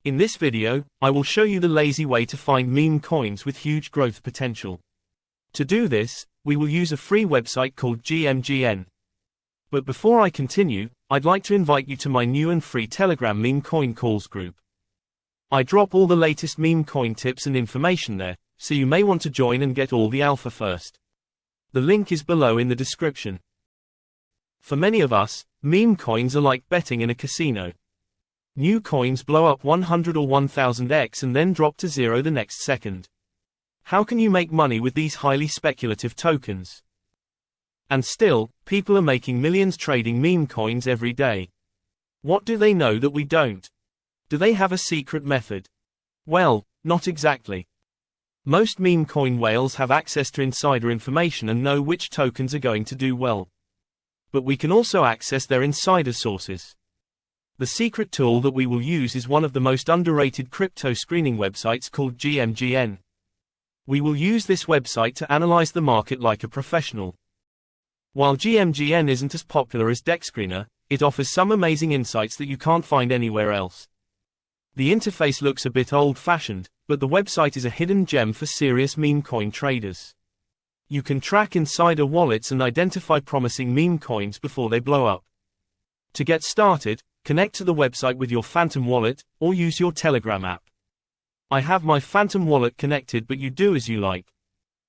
In this video, I will show you the lazy way to find meme coins with huge growth potential. To do this, we will use a free website called GMGN. But before I continue, I'd like to invite you to my new and free Telegram meme coin calls group. I drop all the latest meme coin tips and information there, so you may want to join and get all the alpha first. The link is below in the description. For many of us, meme coins are like betting in a casino. New coins blow up 100 or 1000x and then drop to zero the next second. How can you make money with these highly speculative tokens? And still, people are making millions trading meme coins every day. What do they know that we don't? Do they have a secret method? Well, not exactly. Most meme coin whales have access to insider information and know which tokens are going to do well. But we can also access their insider sources. The secret tool that we will use is one of the most underrated crypto screening websites called GMGN. We will use this website to analyze the market like a professional. While GMGN isn't as popular as DexScreener, it offers some amazing insights that you can't find anywhere else. The interface looks a bit old-fashioned, but the website is a hidden gem for serious meme coin traders. You can track insider wallets and identify promising meme coins before they blow up. To get started, connect to the website with your Phantom wallet, or use your Telegram app. I have my Phantom wallet connected, but you do as you like.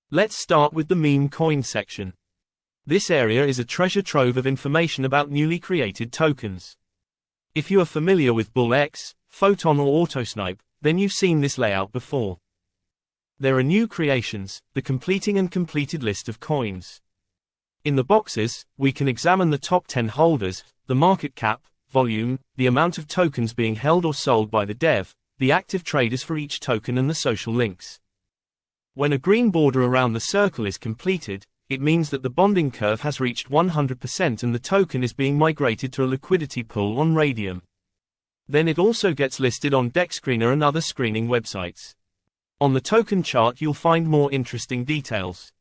Let's start with the meme coin section. This area is a treasure trove of information about newly created tokens. If you are familiar with BullX, Photon or AutoSnipe, then you've seen this layout before. There are new creations, the completing and completed list of coins. In the boxes, we can examine the top 10 holders, the market cap, volume, the amount of tokens being held or sold by the dev, the active traders for each token and the social links. When a green border around the circle is completed, it means that the bonding curve has reached 100% and the token is being migrated to a liquidity pool on Radium. Then it also gets listed on DexScreener and other screening websites. On the token chart you'll find more interesting details.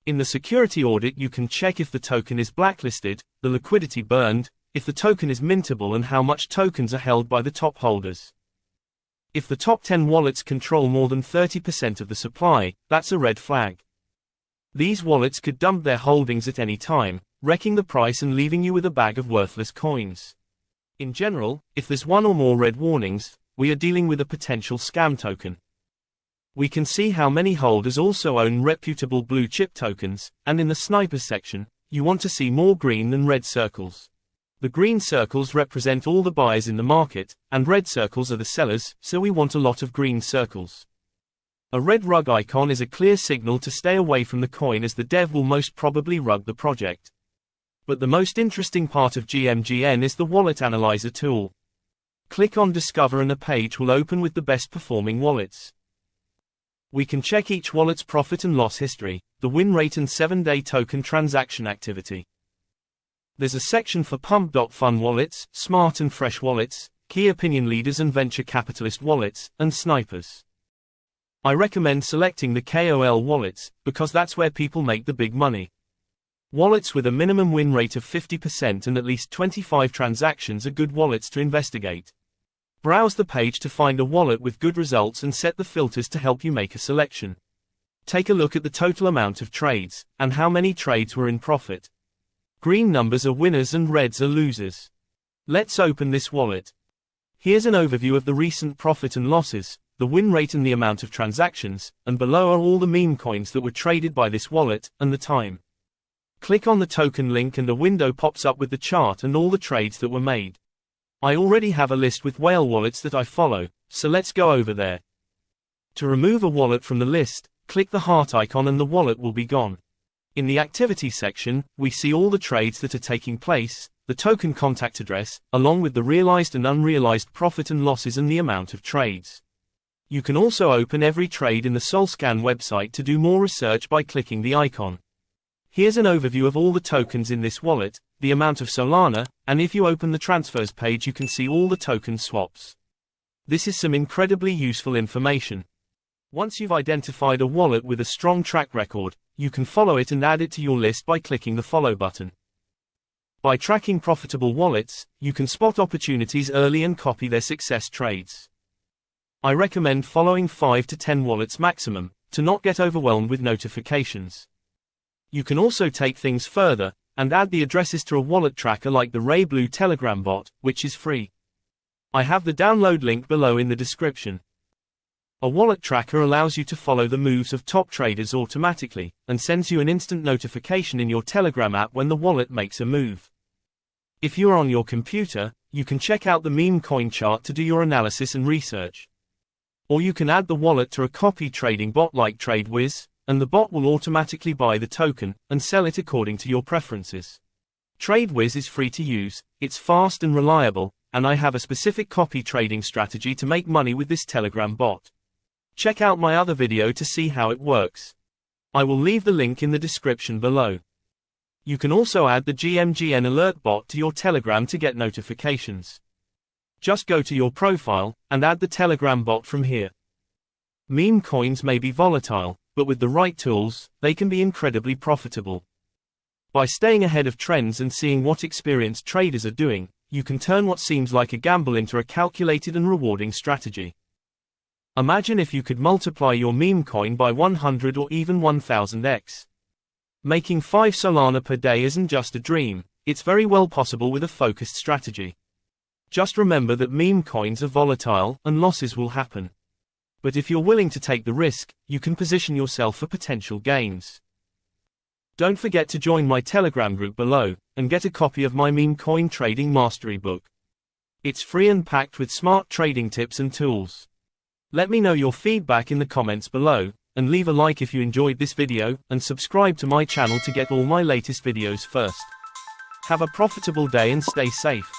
In the security audit you can check if the token is blacklisted, the liquidity burned, if the token is mintable and how much tokens are held by the top holders. If the top 10 wallets control more than 30% of the supply, that's a red flag. These wallets could dump their holdings at any time, wrecking the price and leaving you with a bag of worthless coins. In general, if there's one or more red warnings, we are dealing with a potential scam token. We can see how many holders also own reputable blue chip tokens, and in the snipers section, you want to see more green than red circles. The green circles represent all the buyers in the market, and red circles are the sellers, so we want a lot of green circles. A red rug icon is a clear signal to stay away from the coin as the dev will most probably rug the project. But the most interesting part of GMGN is the wallet analyzer tool. Click on Discover and a page will open with the best performing wallets. We can check each wallet's profit and loss history, the win rate and 7-day token transaction activity. There's a section for pump.fun wallets, smart and fresh wallets, key opinion leaders and venture capitalist wallets, and snipers. I recommend selecting the KOL wallets, because that's where people make the big money. Wallets with a minimum win rate of 50% and at least 25 transactions are good wallets to investigate. Browse the page to find a wallet with good results and set the filters to help you make a selection. Take a look at the total amount of trades, and how many trades were in profit. Green numbers are winners and reds are losers. Let's open this wallet. Here's an overview of the recent profit and losses, the win rate and the amount of transactions, and below are all the meme coins that were traded by this wallet, and the time. Click on the token link and a window pops up with the chart and all the trades that were made. I already have a list with whale wallets that I follow, so let's go over there. To remove a wallet from the list, click the heart icon and the wallet will be gone. In the activity section, we see all the trades that are taking place, the token contact address, along with the realized and unrealized profit and losses and the amount of trades. You can also open every trade in the Solscan website to do more research by clicking the icon. Here's an overview of all the tokens in this wallet, the amount of Solana, and if you open the transfers page you can see all the token swaps. This is some incredibly useful information. Once you've identified a wallet with a strong track record, you can follow it and add it to your list by clicking the follow button. By tracking profitable wallets, you can spot opportunities early and copy their success trades. I recommend following 5 to 10 wallets maximum, to not get overwhelmed with notifications. You can also take things further, and add the addresses to a wallet tracker like the RayBlue Telegram bot, which is free. I have the download link below in the description. A wallet tracker allows you to follow the moves of top traders automatically, and sends you an instant notification in your Telegram app when the wallet makes a move. If you are on your computer, you can check out the meme coin chart to do your analysis and research. Or you can add the wallet to a copy trading bot like TradeWiz, and the bot will automatically buy the token, and sell it according to your preferences. TradeWiz is free to use, it's fast and reliable, and I have a specific copy trading strategy to make money with this Telegram bot. Check out my other video to see how it works. I will leave the link in the description below. You can also add the GMGN alert bot to your Telegram to get notifications. Just go to your profile, and add the Telegram bot from here. Meme coins may be volatile, but with the right tools, they can be incredibly profitable. By staying ahead of trends and seeing what experienced traders are doing, you can turn what seems like a gamble into a calculated and rewarding strategy. Imagine if you could multiply your meme coin by 100 or even 1000x. Making 5 Solana per day isn't just a dream, it's very well possible with a focused strategy. Just remember that meme coins are volatile, and losses will happen. But if you're willing to take the risk, you can position yourself for potential gains. Don't forget to join my Telegram group below, and get a copy of my meme coin trading mastery book. It's free and packed with smart trading tips and tools. Let me know your feedback in the comments below, and leave a like if you enjoyed this video, and subscribe to my channel to get all my latest videos first. Have a profitable day and stay safe.